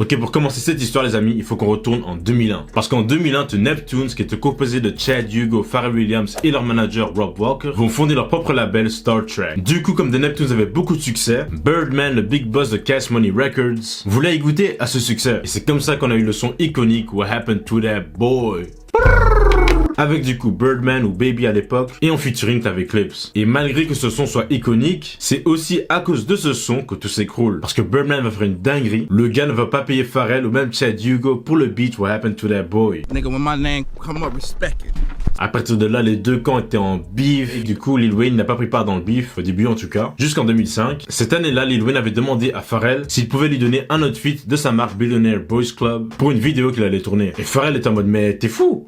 Ok, pour commencer cette histoire, les amis, il faut qu'on retourne en 2001. Parce qu'en 2001, The Neptunes, qui était composé de Chad Hugo, Pharrell Williams et leur manager Rob Walker, vont fonder leur propre label Star Trek. Du coup, comme The Neptunes avait beaucoup de succès, Birdman, le big boss de Cash Money Records, voulait y goûter à ce succès. Et c'est comme ça qu'on a eu le son iconique What Happened to That Boy. Avec du coup Birdman ou Baby à l'époque, et en featuring avec Clips. Et malgré que ce son soit iconique, c'est aussi à cause de ce son que tout s'écroule. Parce que Birdman va faire une dinguerie, le gars ne va pas payer Pharrell ou même Chad Hugo pour le beat What Happened to That Boy. Nigga, when my name come up, respect it. À partir de là, les deux camps étaient en beef, et du coup, Lil Wayne n'a pas pris part dans le beef, au début en tout cas, jusqu'en 2005. Cette année-là, Lil Wayne avait demandé à Pharrell s'il pouvait lui donner un outfit de sa marque Billionaire Boys Club pour une vidéo qu'il allait tourner. Et Pharrell était en mode, mais t'es fou!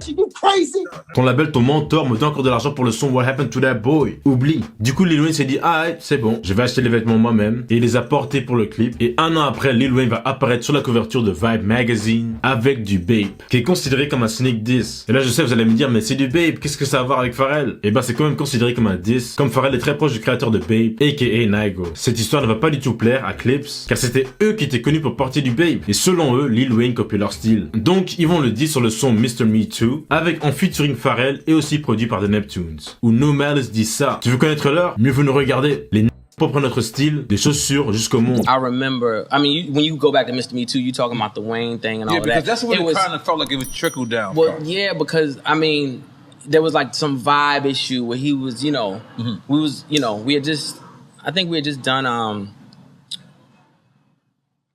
Ton label, ton mentor me donne encore de l'argent pour le son What Happened to That Boy. Oublie. Du coup, Lil Wayne s'est dit, ah, c'est bon, je vais acheter les vêtements moi-même, et il les a portés pour le clip. Et un an après, Lil Wayne va apparaître sur la couverture de Vibe Magazine avec du Bape, qui est considéré comme un sneak diss. Et là, je sais, vous allez me dire, mais c'est du Bape, qu'est-ce que ça a à voir avec Pharrell? Et ben, c'est quand même considéré comme un diss, comme Pharrell est très proche du créateur de Bape, aka Nigo. Cette histoire ne va pas du tout plaire à Clips, car c'était eux qui étaient connus pour porter du Bape. Et selon eux, Lil Wayne copie leur style. Donc, ils vont le dire sur le son Mr. Me Too, avec en featuring Pharrell et aussi produit par The Neptunes. Où No Malice dit ça. Tu veux connaître l'heure? Mieux vaut nous regarder. Les propre notre style, des chaussures jusqu'au monde. I remember, I mean, when you go back to Mr. Me Too, you talking about the Wayne thing and all that. Yeah, because that's what it kind of felt like it was trickle down. Well, yeah, because, I mean, there was like some vibe issue where he was, you know, we was, you know, we had just, I think we had just done,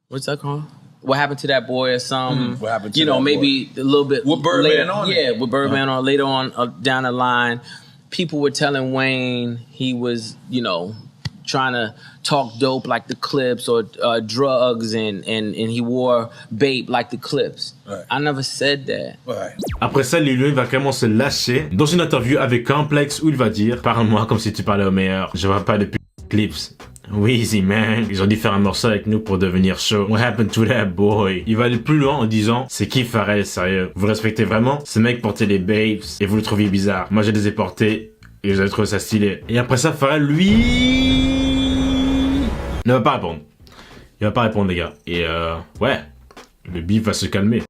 what's that called? What Happened to That Boy or something. What Happened to You know, That maybe Boy. a little bit With Birdman later, on it. yeah, with Birdman on later on down the line. People were telling Wayne he was, you know, trying to talk dope like the Clips or drugs and he wore Bape like the Clips. Right. I never said that. Right. Après ça, Lil Wayne va carrément se lâcher dans une interview avec Complex où il va dire « Parle-moi comme si tu parlais au meilleur. Je vois pas de Clips. » Weezy man, ils ont dû faire un morceau avec nous pour devenir chaud. What happened to that boy? Il va aller plus loin en disant, c'est qui Pharrell, sérieux? Vous respectez vraiment? Ce mec portait les babes et vous le trouviez bizarre. Moi je les ai portés et vous avez trouvé ça stylé. Et après ça, Pharrell, lui, ne va pas répondre. Il va pas répondre les gars. Et ouais, le beef va se calmer.